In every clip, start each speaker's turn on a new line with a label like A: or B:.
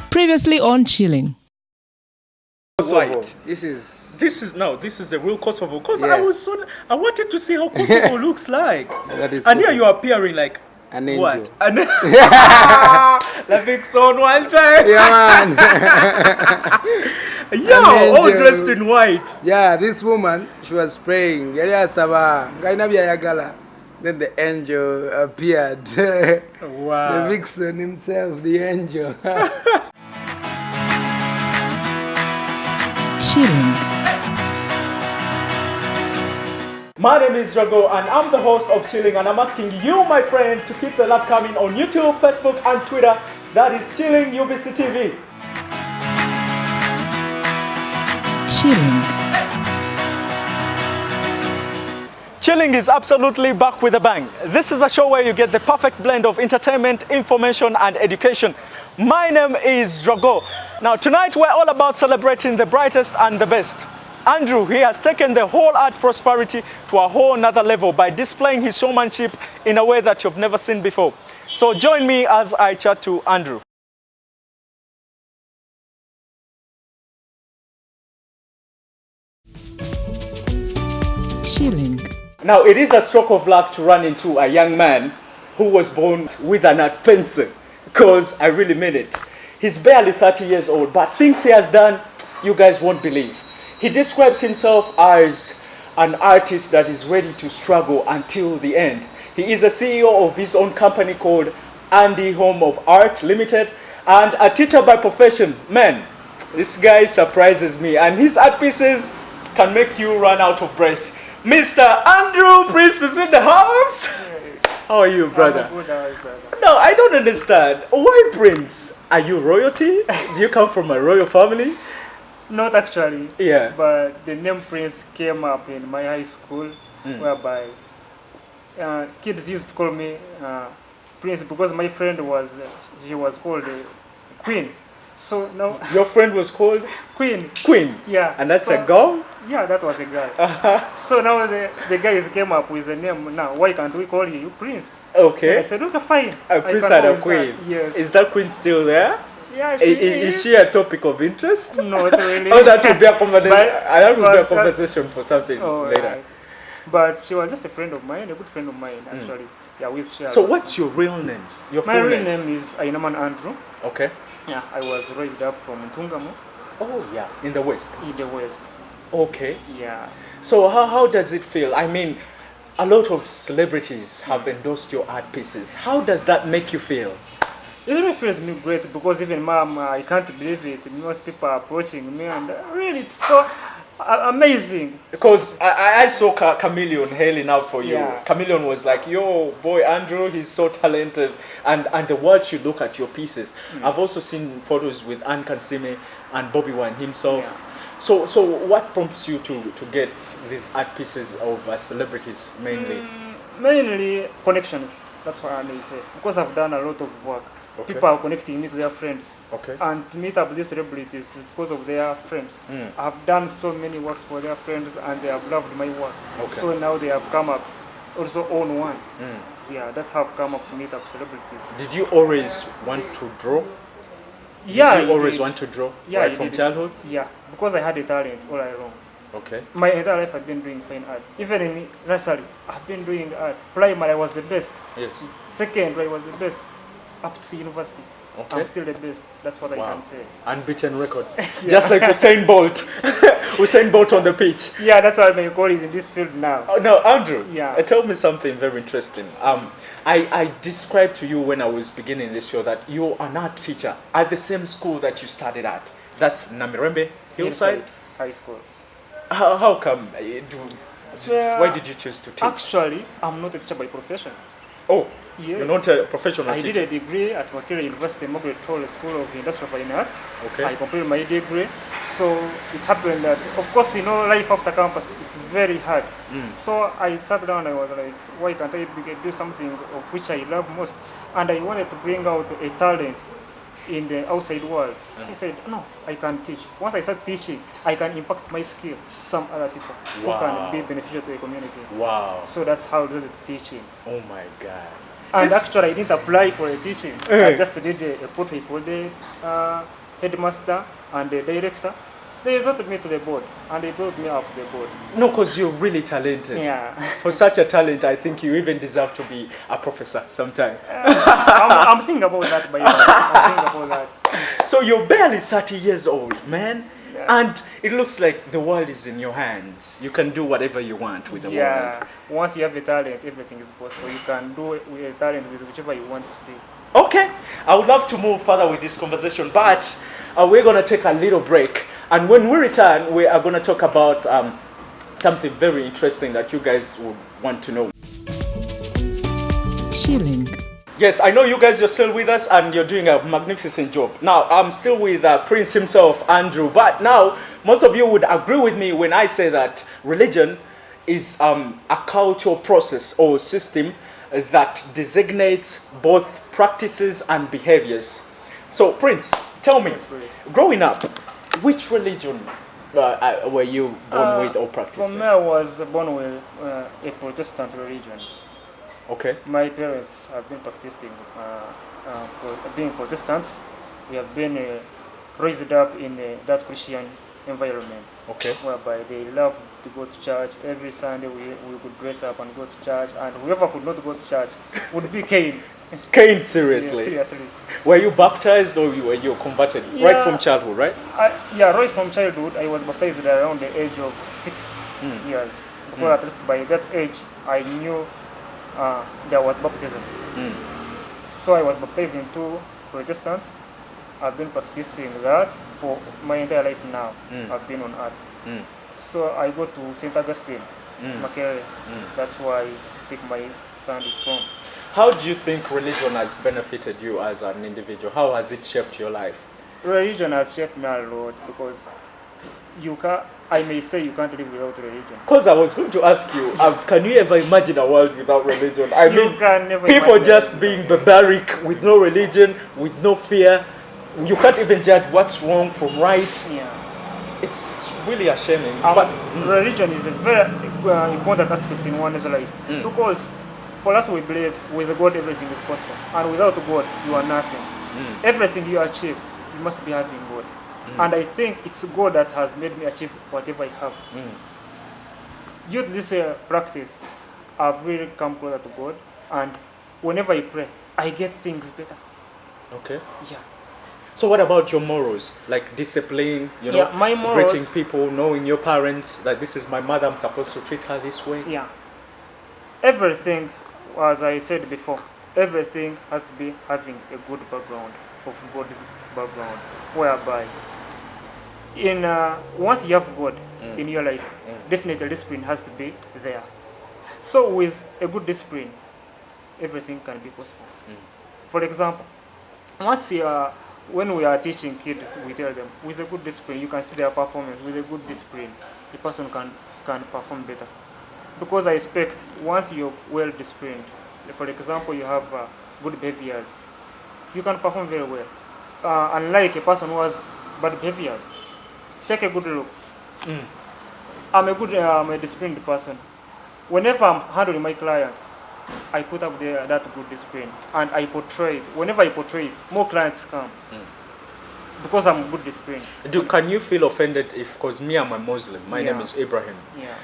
A: Previously on Chilling.
B: White. This is the real Kosovo. Because I wanted to see how Kosovo looks like.
A: That is
B: and here you are appearing like
A: an angel.
B: What? La big son one time.
A: Yeah, man.
B: Yeah, all dressed in white.
A: Yeah, this woman, she was praying. Then the angel appeared.
B: Wow.
A: The vixen himself, the angel. Chilling.
B: My name is Drago and I'm the host of Chilling, and I'm asking you, my friend, to keep the love coming on YouTube, Facebook and Twitter. That is Chilling UBC TV.
A: Chilling.
B: Chilling is absolutely back with a bang. This is a show where you get the perfect blend of entertainment, information and education. My name is Drago. Now tonight we're all about celebrating the brightest and the best. Andrew, he has taken the whole art prosperity to a whole nother level by displaying his showmanship in a way that you've never seen before. So join me as I chat to Andrew.
A: Chilling.
B: Now it is a stroke of luck to run into a young man who was born with an art pencil, because I really mean it. He's barely 30 years old, but things he has done, you guys won't believe. He describes himself as an artist that is ready to struggle until the end. He is a CEO of his own company called Andy Home of Art Limited and a teacher by profession. Man, this guy surprises me, and his art pieces can make you run out of breath. Mr. Andrew Prince is in the house. How are you, brother?
C: I'm good, how are you, brother?
B: No, I don't understand. Why Prince? Are you royalty? Do you come from a royal family?
C: Not actually.
B: Yeah.
C: But the name Prince came up in my high school, whereby kids used to call me Prince because my friend she was called Queen. So now
B: Your friend was called
C: Queen.
B: Queen.
C: Yeah.
B: And that's
C: so,
B: a girl?
C: Yeah, that was a girl. So now the guys came up with the name. Now why can't we call you Prince?
B: Okay.
C: And I said, okay, fine.
B: Prince and a queen.
C: Yes.
B: Is that queen still there?
C: Yeah,
B: Is she a topic of interest?
C: Not really.
B: Oh, that would be a conversation.
C: But
B: Will be a conversation for something later.
C: Right. But she was just a friend of mine, a good friend of mine, actually. Yeah, we share.
B: So what's your real name? Your
C: My
B: full
C: real name is Ainaman Andrew.
B: Okay.
C: Yeah, I was raised up from Ntungamo
B: Oh, yeah. In the West.
C: in the West.
B: Okay.
C: Yeah.
B: So how does it feel? I mean, a lot of celebrities have endorsed your art pieces. How does that make you feel?
C: It really feels me great because even mom, I can't believe it. Most people are approaching me and really it's so amazing.
B: Because I saw Chameleon hailing out for you.
C: Yeah.
B: Chameleon was like, yo, boy, Andrew, he's so talented. And the world you look at your pieces. I've also seen photos with Ann Kansime and Bobi himself.
C: Yeah.
B: So what prompts you to get these art pieces of celebrities mainly?
C: Mainly connections. That's what I may say. Because I've done a lot of work.
B: Okay.
C: People are connecting me to their friends.
B: Okay.
C: And to meet up with these celebrities is because of their friends. I've done so many works for their friends and they have loved my work.
B: Okay.
C: So now they have come up, also own one. Yeah, that's how I've come up to meet up celebrities.
B: Did you always want to draw?
C: Yeah,
B: Did you always
C: did.
B: want to draw?
C: Yeah,
B: right
C: I
B: from
C: did.
B: childhood?
C: Yeah, because I had a talent all along.
B: Okay.
C: My entire life I've been doing fine art. Even in nursery, I've been doing art. Primary I was the best.
B: Yes.
C: Secondary I was the best. Up to university.
B: Okay.
C: I'm still the best. That's what I can say.
B: Unbeaten record. Just like Usain Bolt. Usain Bolt on the pitch.
C: Yeah, that's what my call is in this field now.
B: Oh, no, Andrew.
C: Yeah.
B: Tell me something very interesting. I described to you when I was beginning this show that you're an art teacher at the same school that you studied at. That's Namirembe Hillside
C: High School.
B: How come? Why did you choose to teach?
C: Actually, I'm not a teacher by profession.
B: Oh,
C: Yes.
B: you're not a professional
C: I
B: teacher.
C: did a degree at Makerere University, Margaret Hall School of Industrial Fine Art.
B: Okay.
C: I completed my degree. So it happened that, of course, life after campus, it's very hard. So I sat down and I was like, why can't I do something of which I love most? And I wanted to bring out a talent in the outside world. So I said, no, I can teach. Once I start teaching, I can impact my skill to some other people who can be beneficial to the community.
B: Wow.
C: So that's how I did it, teaching.
B: Oh my God.
C: And actually, I didn't apply for a teaching. I just did a portrait for the headmaster and the director. They resorted me to the board, and they brought me up to the board.
B: No, because you're really talented.
C: Yeah.
B: For such a talent, I think you even deserve to be a professor sometime.
C: I'm thinking about that, by the way. I'm thinking about that.
B: So you're barely 30 years old, man.
C: Yeah.
B: And it looks like the world is in your hands. You can do whatever you want with the world.
C: Once you have a talent, everything is possible. You can do it with a talent with whichever you want to be.
B: Okay, I would love to move further with this conversation, but we're going to take a little break. And when we return, we are going to talk about something very interesting that you guys would want to know.
A: Chilling.
B: Yes, I know you guys are still with us and you're doing a magnificent job. Now, I'm still with Prince himself, Andrew, but now most of you would agree with me when I say that religion is a cultural process or system that designates both practices and behaviors. So, Prince, tell me, growing up, which religion were you born with or practicing?
C: For me, I was born with a Protestant religion.
B: Okay.
C: My parents have been practicing being Protestants. We have been raised up in that Christian environment.
B: Okay.
C: Whereby they love to go to church. Every Sunday we could dress up and go to church. And whoever could not go to church would be caned.
B: Caned, seriously?
C: Yeah, seriously.
B: Were you baptized or were you converted?
C: Yeah,
B: right from childhood, right?
C: Right from childhood. I was baptized around the age of 6 years. Because at least by that age, I knew there was baptism. So I was baptized into Protestants. I've been practicing that for my entire life now. I've been on earth. So I go to St. Augustine, Makerere. That's where I take my Sundays from.
B: How do you think religion has benefited you as an individual? How has it shaped your life?
C: Religion has shaped me a lot because I may say you can't live without religion.
B: Because I was going to ask you, can you ever imagine a world without religion? I mean,
C: can never
B: people just being barbaric with no religion, with no fear. You can't even judge what's wrong from right.
C: Yeah.
B: It's really a shame.
C: But religion is a very important aspect in one's life. Because for us we believe with God everything is possible. And without God you are nothing. Everything you achieve, you must be having God. And I think it's God that has made me achieve whatever I have. Due to this practice, I've really come closer to God. And whenever I pray, I get things better.
B: Okay.
C: Yeah.
B: So what about your morals? Like discipline,
C: my morals,
B: greeting people, knowing your parents, that this is my mother, I'm supposed to treat her this way?
C: Yeah. Everything, as I said before, everything has to be having a good background, of God's background, whereby once you have God in your life, definitely discipline has to be there. So with a good discipline, everything can be possible. For example, when we are teaching kids, we tell them, with a good discipline, you can see their performance. With a good discipline, the person can perform better. Because I expect once you're well disciplined, for example, you have good behaviors, you can perform very well. Unlike a person who has bad behaviors. Take a good look. I'm a disciplined person. Whenever I'm handling my clients, I put up that good discipline and I portray it. Whenever I portray it, more clients come. Because I'm good discipline.
B: Can you feel offended if, because me, I'm a Muslim, my name is Ibrahim,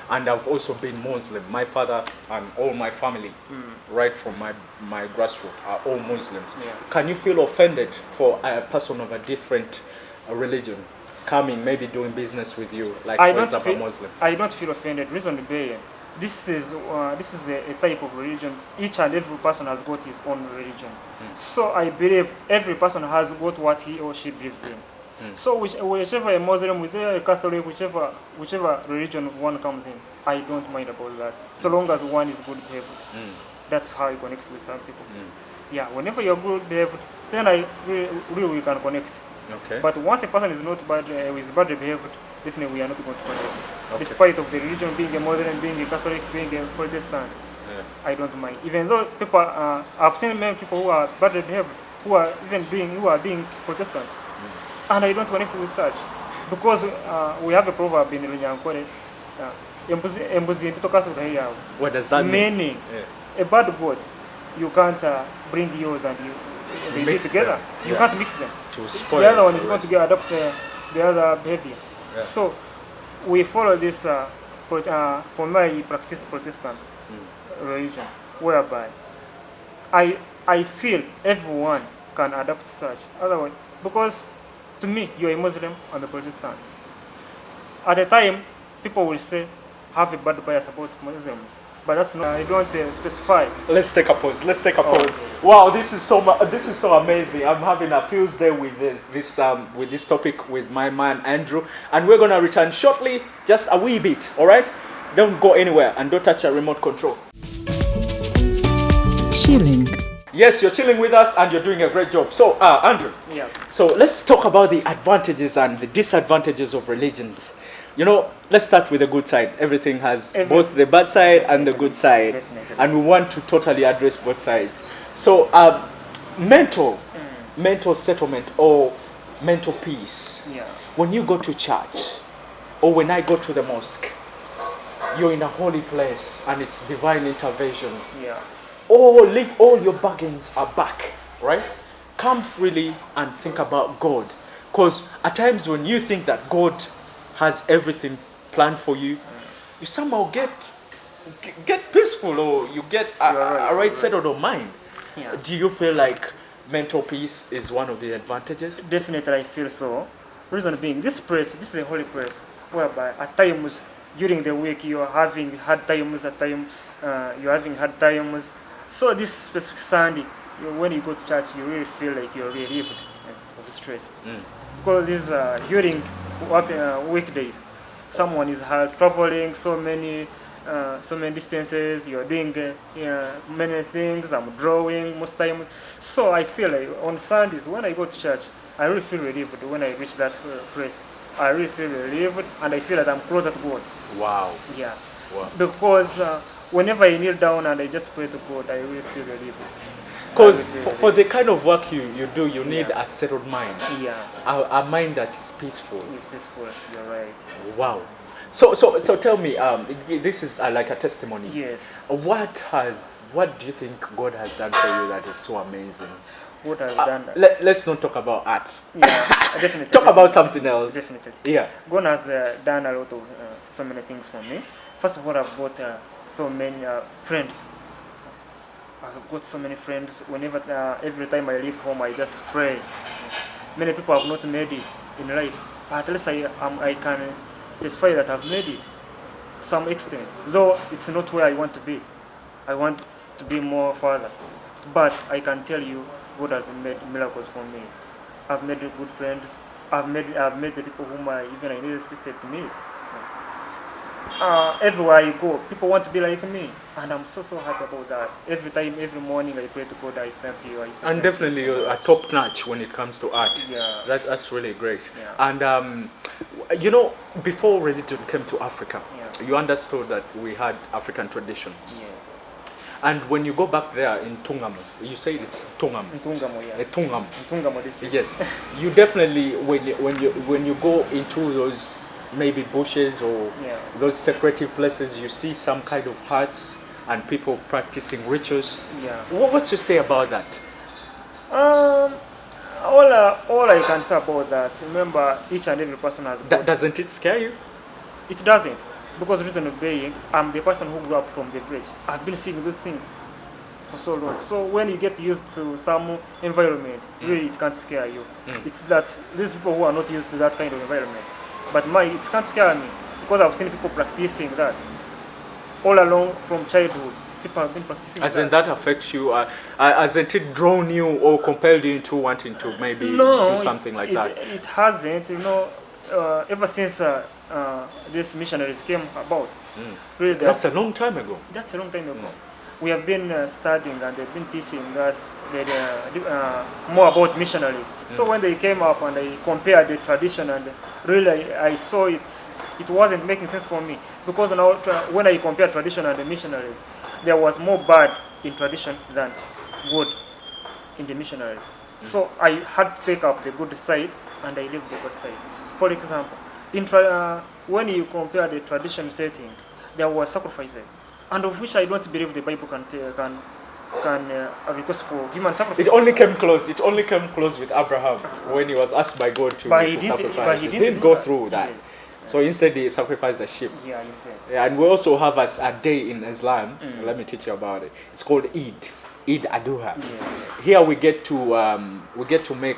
B: and I've also been Muslim. My father and all my family, right from my grassroots, are all Muslims. Can you feel offended for a person of a different religion coming, maybe doing business with you, like for example, a Muslim?
C: I don't feel offended. Reason being, this is a type of religion. Each and every person has got his own religion. So I believe every person has got what he or she believes in. So whichever a Muslim, whichever a Catholic, whichever religion one comes in, I don't mind about that. So long as one is good behaved. That's how I connect with some people. Yeah, whenever you're good behaved, then I really we can connect.
B: Okay.
C: But once a person is not bad, is bad behaved, definitely we are not going to connect. Despite of the religion being a Muslim, being a Catholic, being a Protestant, I don't mind. Even though people, I've seen many people who are badly behaved, who are being Protestants, and I don't connect with such, because we have a proverb in religion called
B: what does that mean?
C: Meaning, a bad God you can't bring yours and they live
B: Mix
C: together.
B: them,
C: You
B: yeah.
C: can't mix them.
B: To spoil
C: The other one is
B: the
C: going to
B: rest.
C: get adopt the other behavior.
B: Yeah.
C: So we follow this. For me, I practice Protestant religion, whereby I feel everyone can adopt such. Otherwise, because to me, you're a Muslim and a Protestant. At the time, people will say, have a bad bias about Muslims. But that's not, I don't specify.
B: Let's take a pause. Let's take a
C: Oh.
B: pause. Wow, this is so amazing. I'm having a Tuesday with this topic with my man Andrew, and we're gonna return shortly, just a wee bit. All right, don't go anywhere and don't touch a remote control.
A: Chilling.
B: Yes, you're chilling with us and you're doing a great job. So, Andrew.
C: Yeah.
B: So let's talk about the advantages and the disadvantages of religions. You know, let's start with the good side. Everything has both the bad side and the good side.
C: Definitely.
B: And we want to totally address both sides. So, mental settlement or mental peace.
C: Yeah.
B: When you go to church or when I go to the mosque, you're in a holy place and it's divine intervention.
C: Yeah.
B: Leave all your bargains are back, right? Come freely and think about God. Because at times when you think that God has everything planned for you, you somehow get peaceful, or you get a right settled of mind.
C: Yeah.
B: Do you feel like mental peace is one of the advantages?
C: Definitely, I feel so. Reason being, this is a holy place, whereby at times during the week you are having hard times, you're having hard times. So this specific Sunday, when you go to church, you really feel like you're relieved of stress. Because this during weekdays, someone has traveling so many distances. You're doing many things. I'm drawing most times. So I feel like on Sundays when I go to church, I really feel relieved when I reach that place. I really feel relieved, and I feel that I'm closer to God.
B: Wow.
C: Yeah.
B: Wow.
C: Because whenever I kneel down and I just pray to God, I really feel relieved.
B: Because for the kind of work you do, you need
C: Yeah.
B: a settled mind.
C: Yeah,
B: A mind that is peaceful.
C: it's peaceful. You're right.
B: Wow. So tell me, this is like a testimony.
C: Yes.
B: What do you think God has done for you that is so amazing?
C: What I've done.
B: Let's not talk about art.
C: Yeah, definitely.
B: Talk about something else.
C: Definitely.
B: Yeah.
C: God has done a lot of so many things for me. First of all, I've got so many friends. I've got so many friends. Whenever, every time I leave home, I just pray. Many people have not made it in life, but at least I can testify that I've made it to some extent. Though it's not where I want to be. I want to be more further. But I can tell you, God has made miracles for me. I've made good friends. I've met the people whom I never expected to meet. Everywhere I go, people want to be like me, and I'm so happy about that. Every morning I pray to God, I thank you.
B: And definitely you're a top notch when it comes to art.
C: Yeah.
B: That's really great.
C: Yeah.
B: And you know, before religion came to Africa,
C: Yeah.
B: you understood that we had African traditions.
C: Yes.
B: And when you go back there in Tungamo, you say it's Tungamo.
C: Ntungamo, yeah.
B: Tungamo.
C: Ntungamo district.
B: Yes, you definitely when you go into those maybe bushes or
C: Yeah.
B: those secretive places, you see some kind of huts and people practicing rituals.
C: Yeah.
B: What you say about that?
C: All I can say about that. Remember, each and every person has.
B: Doesn't it scare you?
C: It doesn't, because reason being, I'm the person who grew up from the village. I've been seeing those things for so long. So when you get used to some environment, really it can't scare you. It's that these people who are not used to that kind of environment. But it can't scare me, because I've seen people practicing that all along from childhood. People have been practicing
B: Hasn't that affect you? Hasn't it drawn you or compelled you into wanting to maybe do something like that?
C: It hasn't. You know, ever since these missionaries came about. Really,
B: That's a long time ago.
C: That's a long time ago. We have been studying, and they've been teaching us more about missionaries. So when they came up and I compared the tradition, and really I saw it wasn't making sense for me, because now when I compare tradition and the missionaries, there was more bad in tradition than good in the missionaries. So I had to take up the good side, and I left the good side. For example, when you compare the tradition setting, there were sacrifices, and of which I don't believe the Bible can can request for human sacrifice.
B: It only came close. It only came close with Abraham when he was asked by God to,
C: But he
B: to
C: didn't-
B: sacrifice.
C: but he
B: It
C: didn't
B: didn't
C: do
B: go
C: that.
B: through that.
C: Yes.
B: So instead, he sacrificed the sheep.
C: Yeah, you said.
B: Yeah, and we also have a day in Islam. Let me teach you about it. It's called Eid. Eid Adha.
C: Yeah.
B: Here we get to make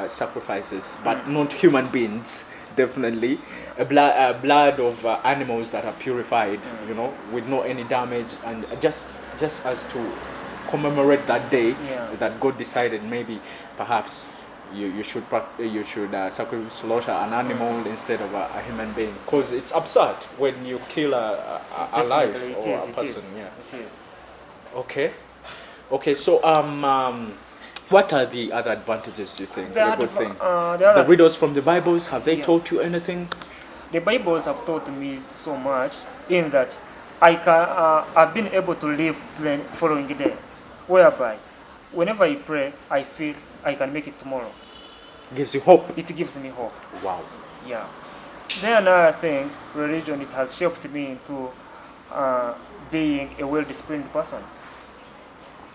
B: sacrifices, but not human beings. Definitely, blood of animals that are purified. You know, with no any damage, and just as to commemorate that day that God decided maybe perhaps you should slaughter an animal instead of a human being, because it's absurd when you kill a life
C: Definitely,
B: or a person. Yeah.
C: It is.
B: Okay. So what are the other advantages you think? The good thing.
C: The
B: The widows from the Bibles, have they taught you anything?
C: The Bibles have taught me so much in that I've been able to live the following day, whereby whenever I pray, I feel I can make it tomorrow.
B: Gives you hope.
C: It gives me hope.
B: Wow.
C: Yeah. Then another thing, religion, it has shaped me into being a well-disciplined person.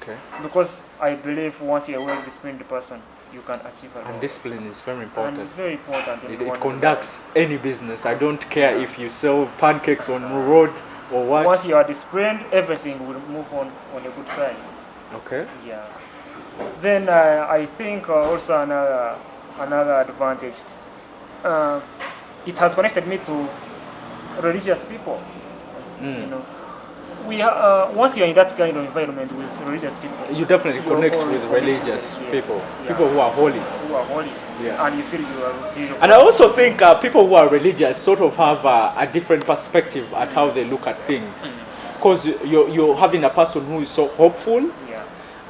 B: Okay.
C: Because I believe once you're a well-disciplined person, you can achieve a lot.
B: And discipline is very
C: And
B: important.
C: it's very important. in
B: It
C: one's
B: conducts any business. I don't care if you sell pancakes on the road or what.
C: life. Once you are disciplined, everything will move on a good side.
B: Okay.
C: Yeah. Then I think also another advantage. It has connected me to religious people. You know, once you are in that kind of environment with religious people,
B: You definitely
C: you're
B: connect
C: always
B: with religious
C: connected,
B: people,
C: yeah.
B: people who are holy.
C: who are holy,
B: Yeah.
C: and you feel you are.
B: And I also think people who are religious sort of have a different perspective at how they look at things. Because you're having a person who is so hopeful,
C: Yeah.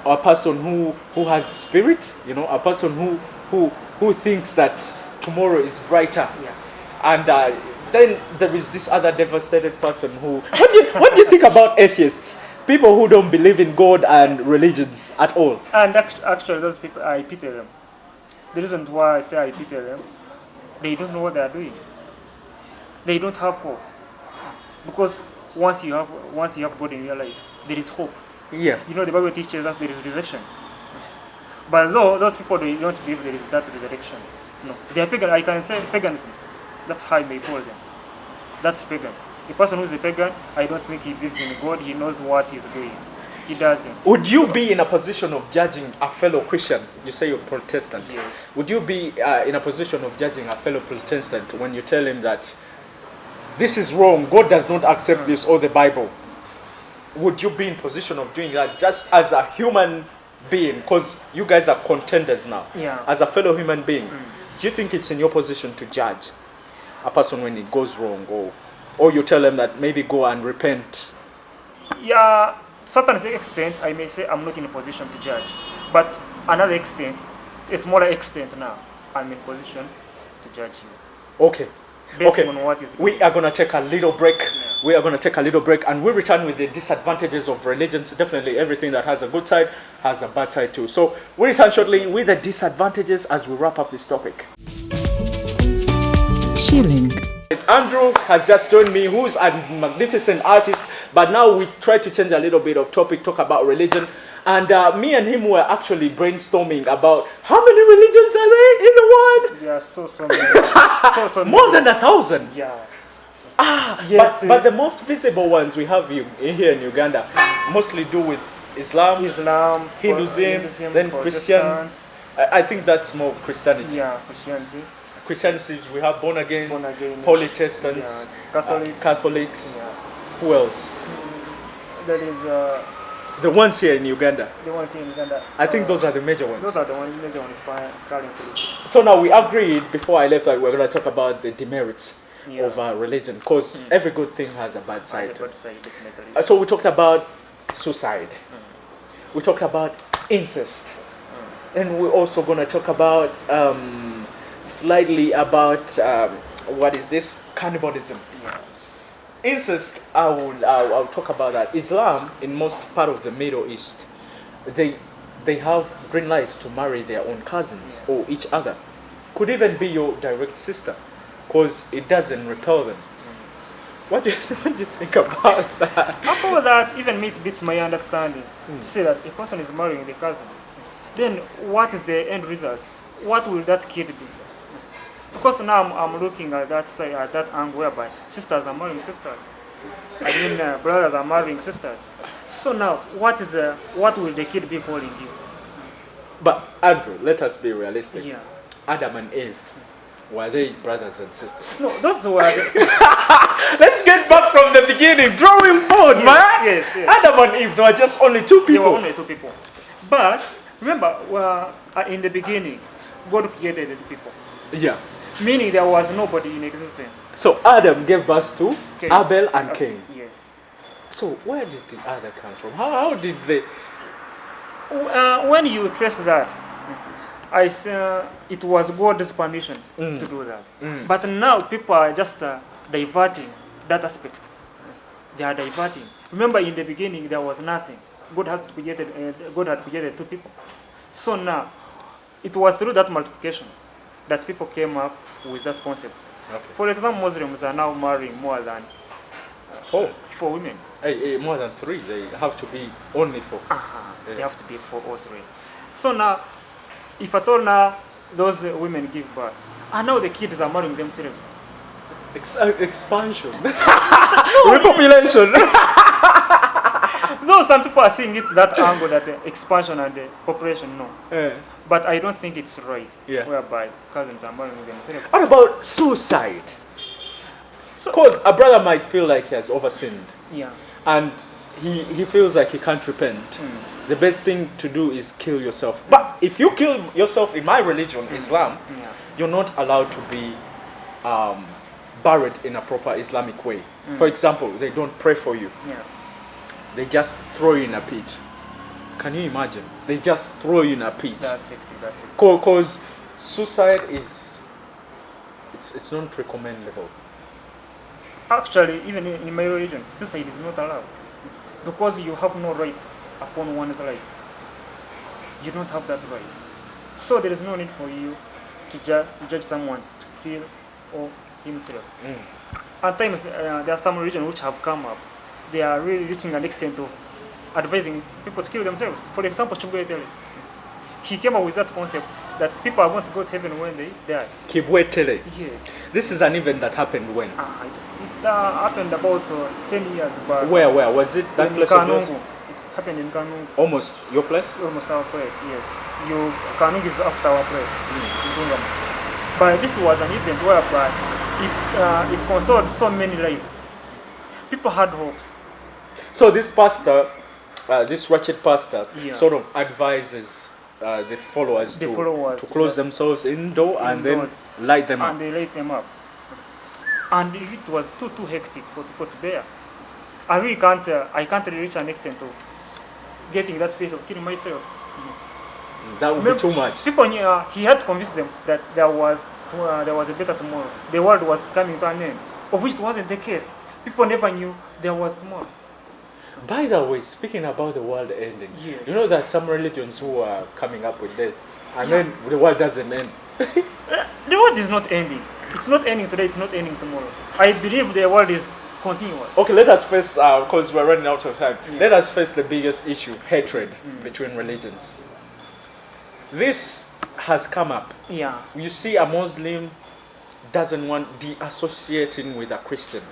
B: a person who has spirit, you know, a person who thinks that tomorrow is brighter.
C: Yeah.
B: And then there is this other devastated person who... What do you think about atheists? People who don't believe in God and religions at all.
C: And actually, those people, I pity them. The reason why I say I pity them, they don't know what they are doing. They don't have hope. Because once you have God in your life, there is hope.
B: Yeah.
C: You know, the Bible teaches us there is resurrection. But though those people, they don't believe there is that resurrection. No, they are pagan. I can say paganism. That's how I may call them. That's pagan. The person who is a pagan, I don't think he believes in God. He knows what he's doing. He doesn't.
B: Would you be in a position of judging a fellow Christian? You say you're Protestant.
C: Yes.
B: Would you be in a position of judging a fellow Protestant when you tell him that this is wrong, God does not accept this, or the Bible? Would you be in position of doing that just as a human being? Because you guys are contenders now.
C: Yeah.
B: As a fellow human being, do you think it's in your position to judge a person when it goes wrong, or you tell them that maybe go and repent?
C: Yeah, certain extent, I may say I'm not in a position to judge. But another extent, a smaller extent now, I'm in position to judge you.
B: Okay.
C: Based
B: Okay.
C: on what is
B: We are going to take a little break. We are going to take a little break, and we return with the disadvantages of religions. Definitely everything that has a good side has a bad side too. So we return shortly with the disadvantages as we wrap up this topic.
A: Chilling.
B: Andrew has just joined me, who's a magnificent artist, but now we try to change a little bit of topic, talk about religion. And me and him were actually brainstorming about how many religions are there in the world?
C: Yeah, so many. so
B: More than 1,000.
C: Yeah.
B: Yeah, but the most visible ones we have here in Uganda mostly do with Islam, Hinduism, then Christian.
C: Protestants.
B: I think that's more of Christianity.
C: Yeah, Christianity.
B: Christianity, we have born again,
C: Born-again.
B: Protestants,
C: Yeah, Catholics.
B: Catholics.
C: Yeah.
B: Who else?
C: There is
B: The ones here in Uganda.
C: the ones in Uganda.
B: I think those are the major ones.
C: Those are the major ones currently.
B: So now we agreed before I left that we're going to talk about the demerits
C: Yeah.
B: of religion, because every good thing has a bad side.
C: Bad side, definitely.
B: So we talked about suicide. We talked about incest. And we're also going to talk about slightly about what is this? Cannibalism.
C: Yeah.
B: Incest, I'll talk about that. Islam, in most part of the Middle East, they have green lights to marry their own cousins or each other. Could even be your direct sister, because it doesn't repel them. What do you think about that?
C: About that, even me, it beats my understanding to say that a person is marrying the cousin. Then what is the end result? What will that kid be? Because now I'm looking at that side, at that angle whereby sisters are marrying sisters. I mean, brothers are marrying sisters. So now, what will the kid be holding you?
B: But Andrew, let us be realistic.
C: Yeah.
B: Adam and Eve, were they brothers and sisters?
C: No, those were
B: Let's get back from the beginning. Drawing board, man.
C: Yes.
B: Adam and Eve, they were just only two
C: They were
B: people.
C: only two people. But remember, in the beginning, God created the people.
B: Yeah.
C: Meaning there was nobody in existence.
B: So Adam gave birth to
C: Cain.
B: Abel and Cain.
C: Yes.
B: So where did the other come from? How did they?
C: When you trace that, I say it was God's permission to do that. But now people are just diverting that aspect. They are diverting. Remember, in the beginning there was nothing. God had created two people. So now, it was through that multiplication that people came up with that concept.
B: Okay.
C: For example, Muslims are now marrying more than four women.
B: More than three. They have to be only four.
C: They have to be 4 or 3. So now, if at all now those women give birth, and now the kids are marrying themselves.
B: Expansion. Repopulation.
C: Though some people are seeing it that angle, that expansion and population, no. But I don't think it's right.
B: Yeah.
C: Whereby cousins are marrying themselves.
B: What about suicide? Because a brother might feel like he has oversinned.
C: Yeah.
B: And he feels like he can't repent. The best thing to do is kill yourself. But if you kill yourself in my religion, Islam, you're not allowed to be buried in a proper Islamic way. For example, they don't pray for you.
C: Yeah.
B: They just throw you in a pit. Can you imagine? They just throw you in a pit.
C: That's it.
B: Because suicide it's not recommendable.
C: Actually, even in my religion, suicide is not allowed. Because you have no right upon one's life. You don't have that right. So there is no need for you to judge someone to kill or himself. At times, there are some religions which have come up. They are really reaching an extent of advising people to kill themselves. For example, Chubwetele. He came up with that concept that people are going to go to heaven when they die.
B: Kibwetele.
C: Yes.
B: This is an event that happened when?
C: It happened about 10 years back.
B: Where was it? That
C: in
B: place of yours?
C: Kanungu. It happened in Kanungu.
B: Almost your place?
C: Almost our place, yes. Kanungu is after our place. In Tungama. But this was an event whereby it consoled so many lives. People had hopes.
B: So this pastor, this wretched pastor,
C: Yeah.
B: advises the followers
C: The
B: to
C: followers
B: close themselves indoor and then
C: indoors.
B: light them up.
C: And they light them up. And it was too hectic for people to bear. I really can't reach an extent of getting that phase of killing myself.
B: That would be too much.
C: People knew, he had to convince them that there was a better tomorrow. The world was coming to an end, of which it wasn't the case. People never knew there was tomorrow.
B: By the way, speaking about the world ending,
C: Yes.
B: you know that some religions who are coming up with dates, and
C: Yeah.
B: then the world doesn't end.
C: The world is not ending. It's not ending today, it's not ending tomorrow. I believe the world is continuous.
B: Okay, let us face, because we're running out of time,
C: Yeah.
B: let us face the biggest issue, hatred between religions. This has come up.
C: Yeah.
B: You see a Muslim doesn't want de-associating with a Christian.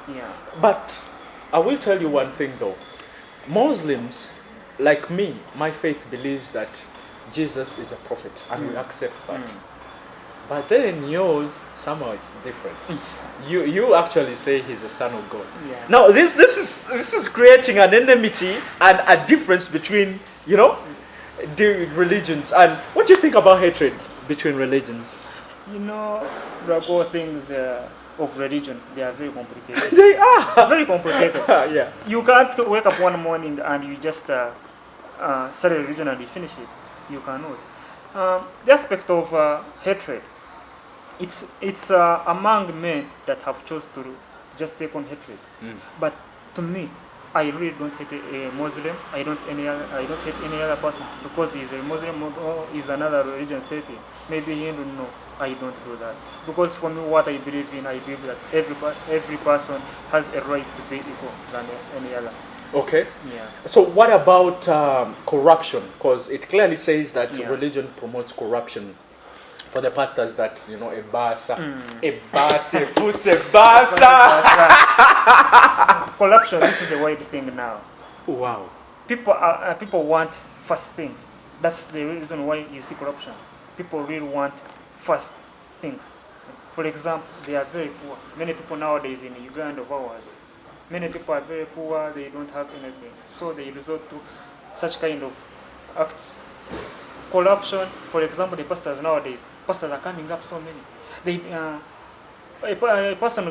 C: Yeah.
B: But I will tell you one thing though. Muslims, like me, my faith believes that Jesus is a prophet and we accept that. But then yours, somehow it's different. You actually say he's a son of God.
C: Yeah.
B: Now this is creating an enmity and a difference between, the religions. And what do you think about hatred between religions?
C: Drago, things of religion, they are very complicated.
B: They are
C: Very complicated.
B: yeah.
C: You can't wake up one morning and you just start a religion and you finish it. You cannot. The aspect of hatred, it's among men that have chosen to just take on hatred. But to me, I really don't hate a Muslim. I don't hate any other person because he's a Muslim or is another religion setting. Maybe he don't know. I don't do that because for me, what I believe in, I believe that every person has a right to be equal than any other.
B: Okay.
C: Yeah.
B: So what about corruption? Because it clearly says that
C: Yeah.
B: religion promotes corruption. For the pastors that, you know, a basa, fuse basa.
C: Corruption. This is a wide thing now.
B: Wow.
C: People want fast things. That's the reason why you see corruption. People really want fast things. For example, they are very poor. Many people nowadays in Uganda of ours, many people are very poor. They don't have anything, so they resort to such kind of acts. Corruption. For example, the pastors nowadays, pastors are coming up so many. They a person,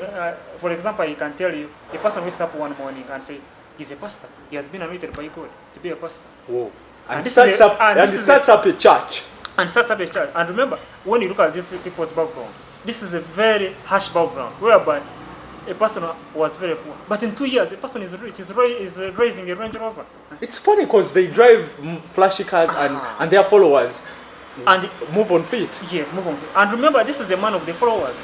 C: for example, I can tell you, a person wakes up one morning and say he's a pastor. He has been anointed by God to be a pastor.
B: Whoa. And,
C: he
B: starts up a church.
C: And starts up a church. And remember, when you look at these people's background, this is a very harsh background, whereby a person was very poor. But in 2 years, a person is rich. Is driving a Range Rover.
B: It's funny because they drive flashy cars and their followers
C: and
B: move on feet.
C: Yes, move on. And remember, this is the man of the followers.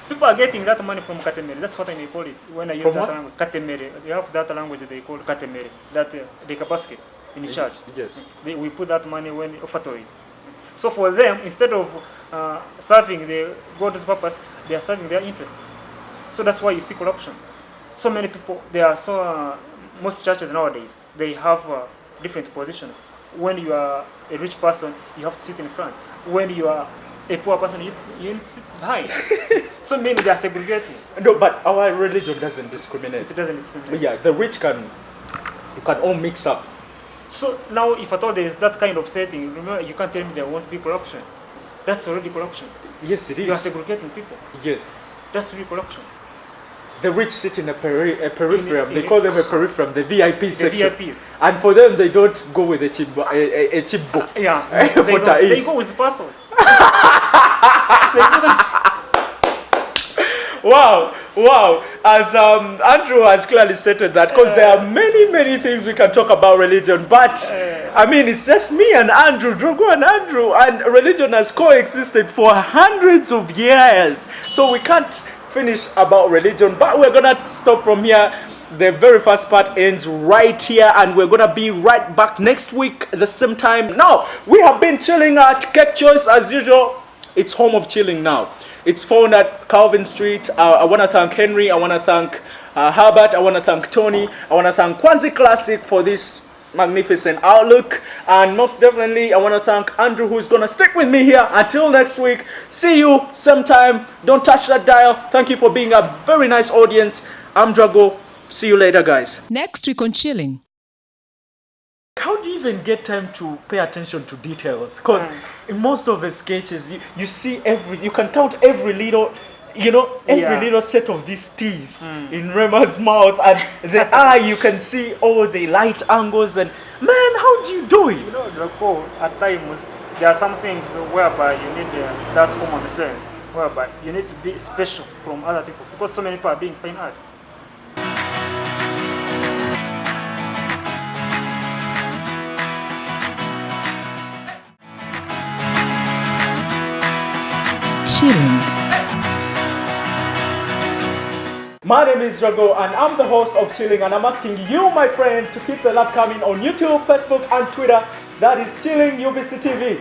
C: People are getting that money from katemere. That's what I call it. When I use
B: from
C: that
B: what?
C: language, katemere. They have that language they call katemere. That the capacity in the church.
B: Yes.
C: We put that money when offertories. So for them, instead of serving the God's purpose, they are serving their interests. So that's why you see corruption. So many people, most churches nowadays, they have different positions. When you are a rich person, you have to sit in front. When you are a poor person, you need to sit behind. So many, they are segregating.
B: No, but our religion doesn't discriminate.
C: It doesn't discriminate.
B: Yeah, the rich you can all mix up.
C: So now, if at all there is that kind of setting, remember, you can't tell me there won't be corruption. That's already corruption.
B: Yes, it is.
C: You are segregating people.
B: Yes.
C: That's really corruption.
B: The rich sit in a peripherum. They call them a peripherum, the VIP section.
C: The VIPs.
B: And for them, they don't go with a cheap book.
C: Yeah, they go with parcels.
B: Wow. As Andrew has clearly stated that, because there are many things we can talk about religion, but I mean, it's just me and Andrew, Drago and Andrew, and religion has coexisted for hundreds of years. So we can't finish about religion, but we're gonna stop from here. The very first part ends right here, and we're gonna be right back next week at the same time. Now, we have been chilling at Cake Choice as usual. It's home of chilling now. It's found at Calvin Street. I want to thank Henry. I want to thank Herbert. I want to thank Tony. I want to thank Kwanzi Classic for this magnificent outlook. And most definitely, I want to thank Andrew, who's going to stick with me here until next week. See you same time. Don't touch that dial. Thank you for being a very nice audience. I'm Drago. See you later, guys.
A: Next week on Chilling.
B: How do you even get time to pay attention to details? Because in most of the sketches, you see you can count every little, little set of these teeth in Rema's mouth, and the eye, you can see all the light angles, and man, how do you do it?
C: You know, Drago, at times, there are some things whereby you need that common sense, whereby you need to be special from other people, because so many people are being fine art.
A: Chilling.
B: My name is Drago, and I'm the host of Chilling, and I'm asking you, my friend, to keep the love coming on YouTube, Facebook, and Twitter. That is Chilling UBC TV.